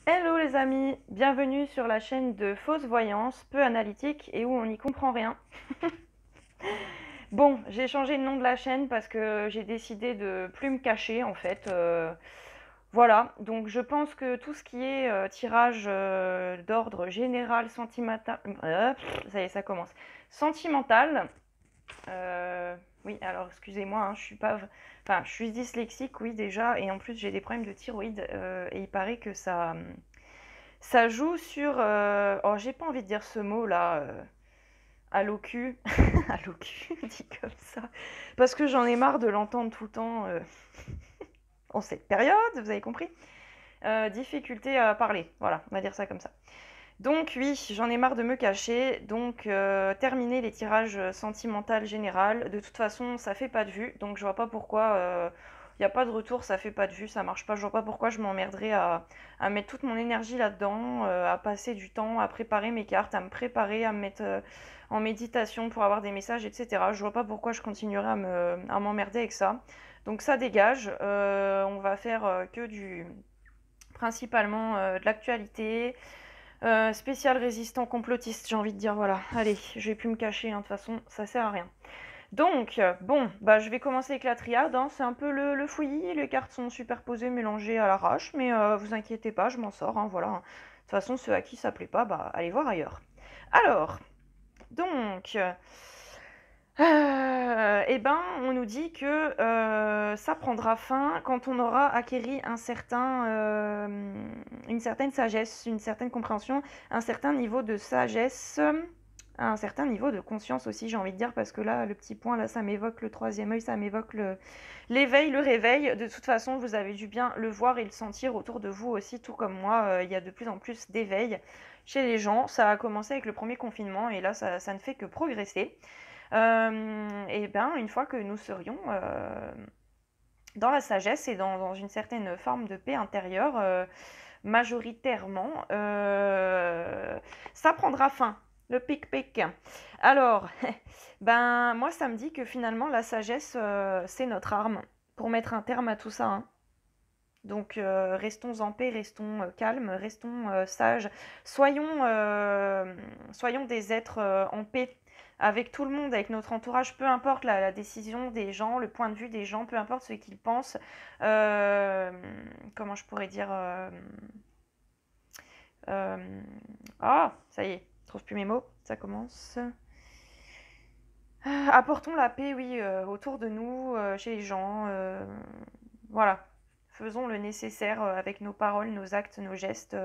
Hello les amis, bienvenue sur la chaîne de fausse voyance, peu analytique et où on n'y comprend rien. Bon, j'ai changé le nom de la chaîne parce que j'ai décidé de plus me cacher en fait. Voilà, donc je pense que tout ce qui est tirage d'ordre général, sentimental, ça y est, ça commence. Sentimental, oui, alors excusez-moi, hein, je suis pas, enfin, je suis dyslexique, oui déjà, et en plus j'ai des problèmes de thyroïde et il paraît que ça joue sur, oh, j'ai pas envie de dire ce mot là, à l'ocu, à l'ocu, dit comme ça, parce que j'en ai marre de l'entendre tout le temps en cette période, vous avez compris. Difficulté à parler, voilà, on va dire ça comme ça. Donc oui, j'en ai marre de me cacher, donc terminer les tirages sentimental général. De toute façon, ça fait pas de vue, donc je vois pas pourquoi il n'y a pas de retour, ça fait pas de vue, ça marche pas. Je vois pas pourquoi je m'emmerderais à mettre toute mon énergie là-dedans, à passer du temps à préparer mes cartes, à me préparer, à me mettre en méditation pour avoir des messages, etc. Je vois pas pourquoi je continuerais à m'emmerder avec ça. Donc ça dégage, on va faire que principalement de l'actualité. Spécial résistant complotiste, j'ai envie de dire, voilà. Allez, je vais plus me cacher, hein, de toute façon, ça sert à rien. Donc, bon, bah je vais commencer avec la triade, hein. C'est un peu le fouillis, les cartes sont superposées, mélangées à l'arrache, mais vous inquiétez pas, je m'en sors, hein, voilà. De toute façon, ceux à qui ça plaît pas, bah allez voir ailleurs. Alors, donc, eh ben, on nous dit que ça prendra fin quand on aura acquéri une certaine sagesse, une certaine compréhension, un certain niveau de sagesse, un certain niveau de conscience aussi, j'ai envie de dire, parce que là, le petit point, là, ça m'évoque le troisième œil, ça m'évoque l'éveil, le réveil. De toute façon, vous avez dû bien le voir et le sentir autour de vous aussi, tout comme moi. Il y a de plus en plus d'éveil chez les gens. Ça a commencé avec le premier confinement et là, ça ne fait que progresser. Et ben, une fois que nous serions dans la sagesse et dans une certaine forme de paix intérieure, majoritairement, ça prendra fin. Le pic-pic. Alors, ben, moi, ça me dit que finalement, la sagesse, c'est notre arme pour mettre un terme à tout ça, hein. Donc, restons en paix, restons calmes, restons sages. Soyons des êtres en paix avec tout le monde, avec notre entourage, peu importe la décision des gens, le point de vue des gens, peu importe ce qu'ils pensent. Euh, Comment je pourrais dire euh, Ah, ça y est, je trouve plus mes mots, ça commence. Apportons la paix, oui, autour de nous, chez les gens. Voilà. Faisons le nécessaire avec nos paroles, nos actes, nos gestes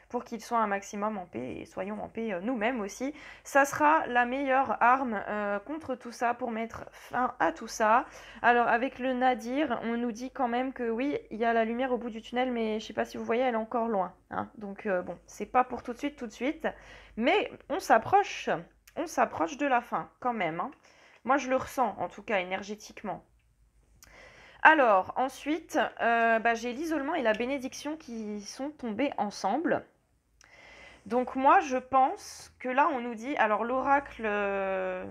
pour qu'ils soient un maximum en paix et soyons en paix nous-mêmes aussi. Ça sera la meilleure arme contre tout ça pour mettre fin à tout ça. Alors avec le Nadir, on nous dit quand même que oui, il y a la lumière au bout du tunnel, mais je sais pas si vous voyez, elle est encore loin, hein. Donc bon, c'est pas pour tout de suite, mais on s'approche de la fin quand même, hein. Moi je le ressens en tout cas énergétiquement. Alors, ensuite, bah, j'ai l'isolement et la bénédiction qui sont tombés ensemble. Donc moi, je pense que là, on nous dit, alors l'oracle de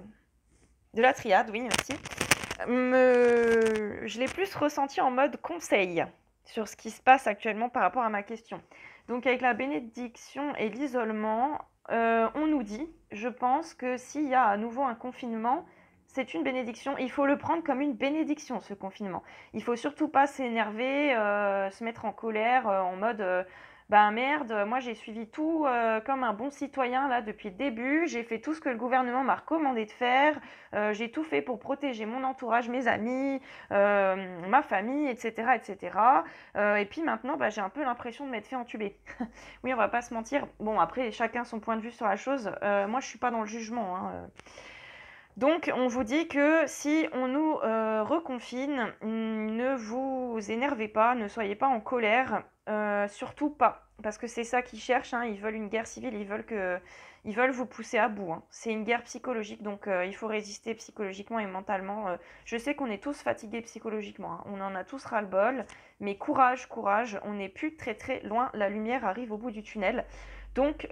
la triade, oui, merci, je l'ai plus ressenti en mode conseil sur ce qui se passe actuellement par rapport à ma question. Donc avec la bénédiction et l'isolement, on nous dit, je pense que s'il y a à nouveau un confinement, c'est une bénédiction. Il faut le prendre comme une bénédiction, ce confinement. Il faut surtout pas s'énerver, se mettre en colère, en mode ben merde, moi j'ai suivi tout comme un bon citoyen là depuis le début. J'ai fait tout ce que le gouvernement m'a recommandé de faire. J'ai tout fait pour protéger mon entourage, mes amis, ma famille, etc. etc. Et puis maintenant, bah, j'ai un peu l'impression de m'être fait entuber. Oui, on va pas se mentir. Bon, après, chacun son point de vue sur la chose. Moi, je suis pas dans le jugement, hein. Donc, on vous dit que si on nous reconfine, ne vous énervez pas, ne soyez pas en colère, surtout pas. Parce que c'est ça qu'ils cherchent, hein, ils veulent une guerre civile, ils veulent vous pousser à bout, hein. C'est une guerre psychologique, donc il faut résister psychologiquement et mentalement. Je sais qu'on est tous fatigués psychologiquement, hein, on en a tous ras-le-bol, mais courage, courage, on n'est plus très très loin, la lumière arrive au bout du tunnel. Donc,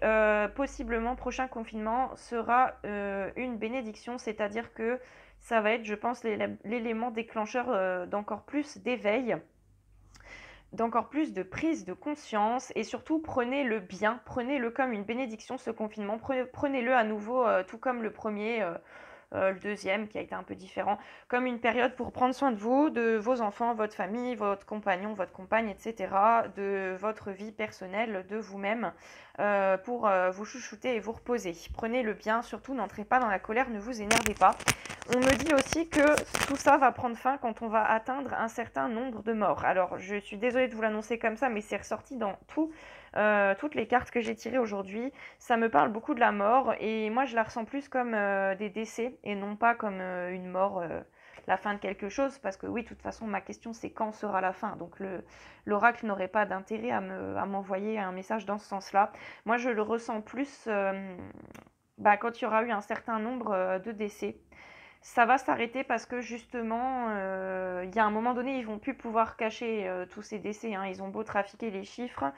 possiblement, prochain confinement sera une bénédiction, c'est-à-dire que ça va être, je pense, l'élément déclencheur d'encore plus d'éveil. d'encore plus de prise de conscience et surtout prenez-le bien, prenez-le comme une bénédiction ce confinement, prenez-le à nouveau tout comme le premier, le deuxième qui a été un peu différent, comme une période pour prendre soin de vous, de vos enfants, votre famille, votre compagnon, votre compagne, etc., de votre vie personnelle, de vous-même, pour vous chouchouter et vous reposer. Prenez le bien, surtout n'entrez pas dans la colère, ne vous énervez pas. On me dit aussi que tout ça va prendre fin quand on va atteindre un certain nombre de morts. Alors, je suis désolée de vous l'annoncer comme ça, mais c'est ressorti dans toutes les cartes que j'ai tirées aujourd'hui. Ça me parle beaucoup de la mort et moi, je la ressens plus comme des décès et non pas comme une mort, la fin de quelque chose. Parce que oui, de toute façon, ma question, c'est quand sera la fin. Donc, l'oracle n'aurait pas d'intérêt à m'envoyer un message dans ce sens-là. Moi, je le ressens plus quand il y aura eu un certain nombre de décès. Ça va s'arrêter parce que justement, il y a un moment donné, ils vont plus pouvoir cacher tous ces décès, hein. Ils ont beau trafiquer les chiffres,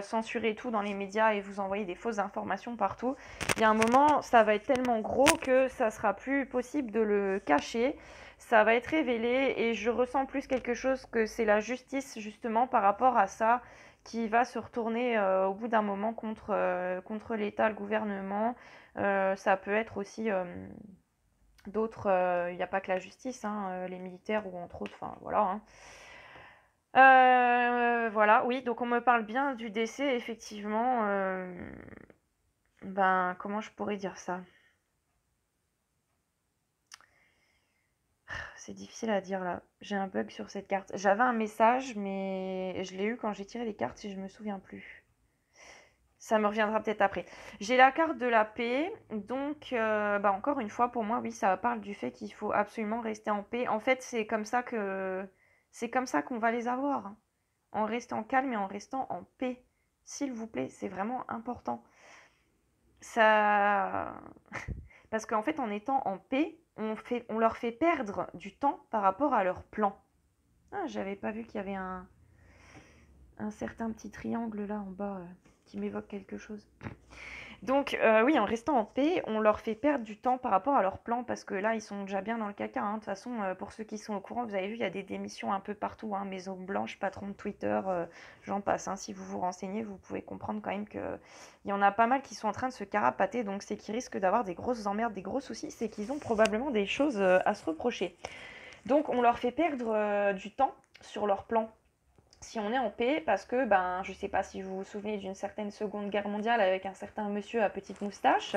censurer tout dans les médias et vous envoyer des fausses informations partout. Il y a un moment, ça va être tellement gros que ça sera plus possible de le cacher. Ça va être révélé et je ressens plus quelque chose que c'est la justice justement par rapport à ça qui va se retourner au bout d'un moment contre l'État, le gouvernement. Ça peut être aussi d'autres, il n'y a pas que la justice, hein, les militaires ou entre autres, enfin voilà, hein. Voilà, oui, donc on me parle bien du décès, effectivement. Comment je pourrais dire ça? C'est difficile à dire là. J'ai un bug sur cette carte. J'avais un message, mais je l'ai eu quand j'ai tiré les cartes et je me souviens plus. Ça me reviendra peut-être après. J'ai la carte de la paix, donc encore une fois, pour moi, oui, ça parle du fait qu'il faut absolument rester en paix. En fait, c'est comme ça qu'on va les avoir, hein. En restant calme et en restant en paix. S'il vous plaît, c'est vraiment important. Ça, parce qu'en fait, en étant en paix, on leur fait perdre du temps par rapport à leur plan. Ah, j'avais pas vu qu'il y avait un certain petit triangle là en bas qui m'évoque quelque chose. Donc oui, en restant en paix, on leur fait perdre du temps par rapport à leur plan parce que là, ils sont déjà bien dans le caca, hein. De toute façon, pour ceux qui sont au courant, vous avez vu, il y a des démissions un peu partout, hein. Maison Blanche, patron de Twitter, j'en passe, hein. Si vous vous renseignez, vous pouvez comprendre quand même qu'il y en a pas mal qui sont en train de se carapater, donc c'est qu'ils risquent d'avoir des grosses emmerdes, des gros soucis, c'est qu'ils ont probablement des choses à se reprocher. Donc on leur fait perdre du temps sur leur plan si on est en paix, parce que, je sais pas si vous vous souvenez d'une certaine Seconde Guerre mondiale avec un certain monsieur à petite moustache,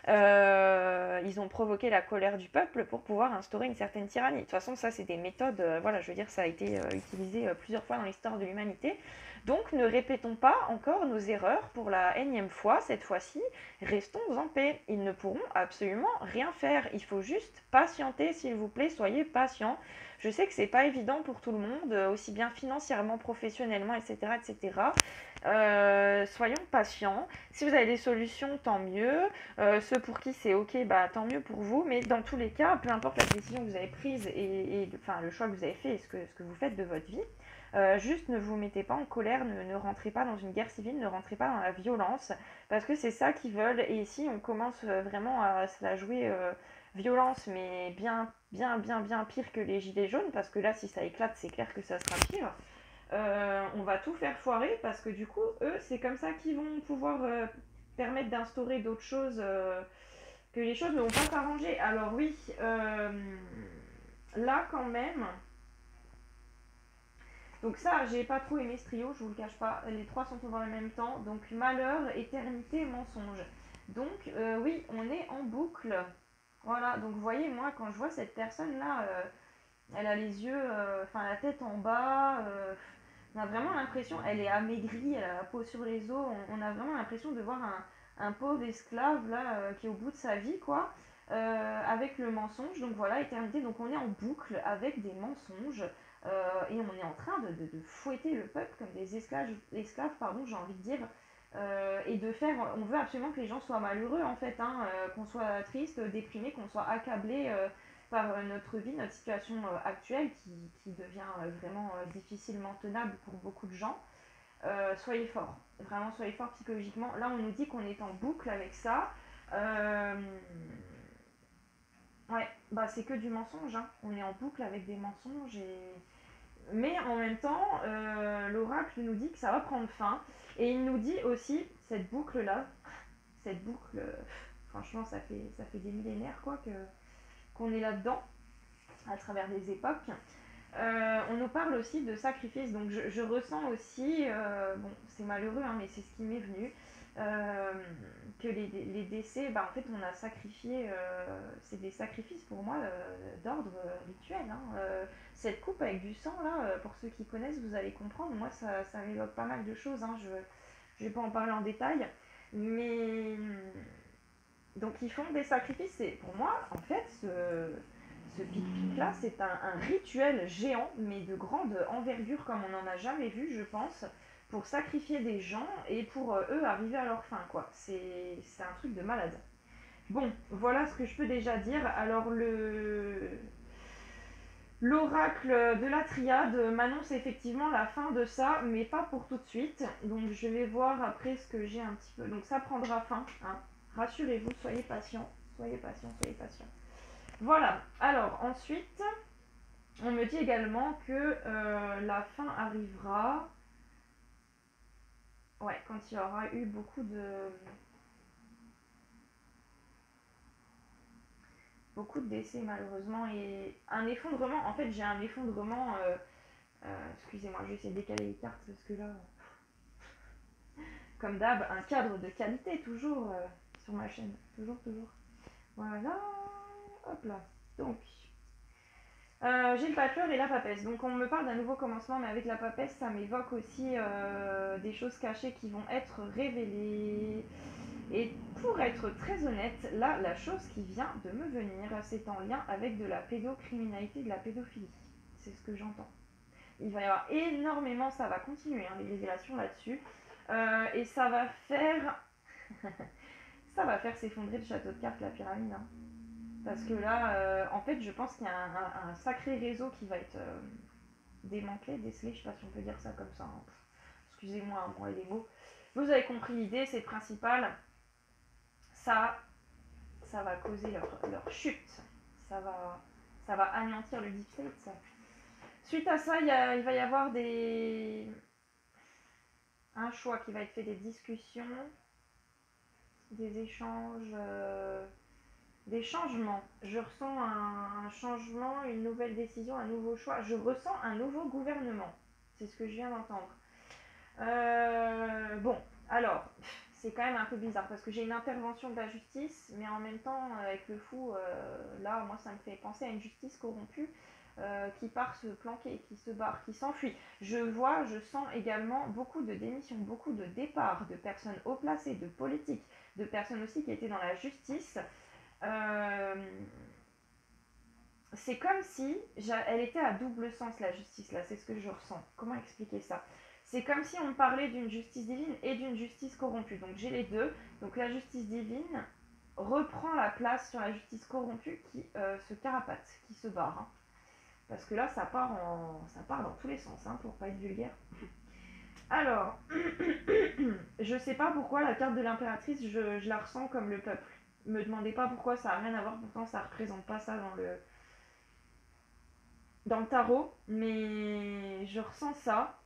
ils ont provoqué la colère du peuple pour pouvoir instaurer une certaine tyrannie. De toute façon, ça, c'est des méthodes, voilà, je veux dire, ça a été utilisé plusieurs fois dans l'histoire de l'humanité. Donc, ne répétons pas encore nos erreurs pour la énième fois. Cette fois-ci, restons en paix. Ils ne pourront absolument rien faire. Il faut juste patienter, s'il vous plaît, soyez patients. Je sais que c'est pas évident pour tout le monde, aussi bien financièrement, professionnellement, etc., etc. Soyons patients. Si vous avez des solutions, tant mieux. Ceux pour qui c'est ok, tant mieux pour vous. Mais dans tous les cas, peu importe la décision que vous avez prise et le choix que vous avez fait et ce que vous faites de votre vie, juste ne vous mettez pas en colère, ne rentrez pas dans une guerre civile, ne rentrez pas dans la violence, parce que c'est ça qu'ils veulent. Et ici, on commence vraiment à se la jouer violence, mais bien pire que les gilets jaunes, parce que là, si ça éclate, c'est clair que ça sera pire. On va tout faire foirer, parce que du coup, eux, c'est comme ça qu'ils vont pouvoir permettre d'instaurer d'autres choses, que les choses ne vont pas s'arranger. Alors oui, là quand même... Donc ça, j'ai pas trop aimé ce trio, je vous le cache pas. Les trois sont dans le même temps. Donc malheur, éternité, mensonge. Donc oui, on est en boucle. Voilà, donc vous voyez, moi, quand je vois cette personne-là, elle a les yeux, la tête en bas, on a vraiment l'impression, elle est amaigrie, elle a la peau sur les os, on a vraiment l'impression de voir un pauvre esclave, là, qui est au bout de sa vie, quoi, avec le mensonge. Donc voilà, éternité, donc on est en boucle avec des mensonges, et on est en train de fouetter le peuple comme des esclaves pardon, j'ai envie de dire, et de faire, on veut absolument que les gens soient malheureux en fait, hein, qu'on soit triste, déprimé, qu'on soit accablé par notre vie, notre situation actuelle qui devient vraiment difficilement tenable pour beaucoup de gens. Soyez forts, vraiment soyez forts psychologiquement. Là on nous dit qu'on est en boucle avec ça. Euh, ouais, c'est que du mensonge, hein. On est en boucle avec des mensonges Mais en même temps, l'oracle nous dit que ça va prendre fin. Et il nous dit aussi, cette boucle-là, cette boucle, franchement, ça fait des millénaires quoi, qu'on est là-dedans, à travers des époques. On nous parle aussi de sacrifice, donc je ressens aussi, bon c'est malheureux hein, mais c'est ce qui m'est venu, euh, que les décès, bah, en fait on a sacrifié, c'est des sacrifices pour moi d'ordre rituel. Hein. Cette coupe avec du sang là, pour ceux qui connaissent vous allez comprendre, moi ça m'évoque pas mal de choses, hein. Je vais pas en parler en détail, mais donc ils font des sacrifices et pour moi en fait ce pic-pic là c'est un rituel géant mais de grande envergure comme on n'en a jamais vu je pense pour sacrifier des gens et pour eux arriver à leur fin quoi. C'est un truc de malade. Bon voilà ce que je peux déjà dire. Alors l'oracle de la triade m'annonce effectivement la fin de ça, mais pas pour tout de suite. Donc je vais voir après ce que j'ai un petit peu. Donc ça prendra fin. Hein. Rassurez-vous, soyez patient. Soyez patient, soyez patient. Voilà. Alors ensuite, on me dit également que la fin arrivera. Ouais, quand il y aura eu beaucoup de décès malheureusement et un effondrement. En fait, j'ai un effondrement. Excusez-moi, je vais essayer de décaler les cartes parce que là, comme d'hab, un cadre de qualité toujours sur ma chaîne. Toujours, toujours. Voilà. Hop là. Donc, j'ai le patcheur et la papesse. Donc, on me parle d'un nouveau commencement, mais avec la papesse, ça m'évoque aussi des choses cachées qui vont être révélées. Et pour être très honnête, là, la chose qui vient de me venir, c'est en lien avec de la pédocriminalité, de la pédophilie. C'est ce que j'entends. Il va y avoir énormément, ça va continuer, hein, les révélations là-dessus. Et ça va faire... ça va faire s'effondrer le château de cartes, la pyramide. Hein. Parce que là, en fait, je pense qu'il y a un sacré réseau qui va être démantelé, décelé, je sais pas si on peut dire ça comme ça. Hein. Excusez-moi, hein, moi et les mots. Vous avez compris l'idée, c'est principal. Ça va causer leur chute. Ça va anéantir le deep state, ça. Suite à ça, il va y avoir un choix qui va être fait, des discussions, des échanges, des changements. Je ressens un changement, une nouvelle décision, un nouveau choix. Je ressens un nouveau gouvernement. C'est ce que je viens d'entendre. Bon, alors, c'est quand même un peu bizarre parce que j'ai une intervention de la justice, mais en même temps, avec le fou, là, moi, ça me fait penser à une justice corrompue qui part se planquer, qui se barre, qui s'enfuit. Je sens également beaucoup de démissions, beaucoup de départs de personnes haut placées, de politiques, de personnes aussi qui étaient dans la justice. Euh, c'est comme si elle était à double sens la justice là, c'est ce que je ressens. Comment expliquer ça? C'est comme si on parlait d'une justice divine et d'une justice corrompue. Donc j'ai les deux. Donc la justice divine reprend la place sur la justice corrompue qui se carapate, qui se barre. Hein. Parce que là, ça part dans tous les sens, hein, pour pas être vulgaire. Alors, je sais pas pourquoi la carte de l'impératrice, je la ressens comme le peuple. Me demandez pas pourquoi, ça a rien à voir, pourtant ça représente pas ça dans le tarot, mais je ressens ça.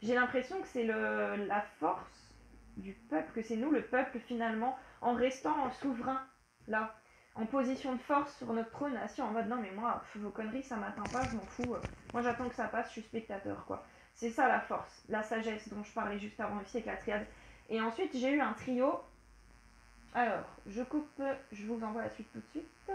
J'ai l'impression que c'est la force du peuple, que c'est nous le peuple finalement, en restant souverain, là, en position de force sur notre trône, assis en mode non mais moi, vos conneries ça m'atteint pas, je m'en fous, moi j'attends que ça passe, je suis spectateur quoi. C'est ça la force, la sagesse dont je parlais juste avant aussi avec la triade. Et ensuite j'ai eu un trio. Alors, je coupe, je vous envoie la suite tout de suite.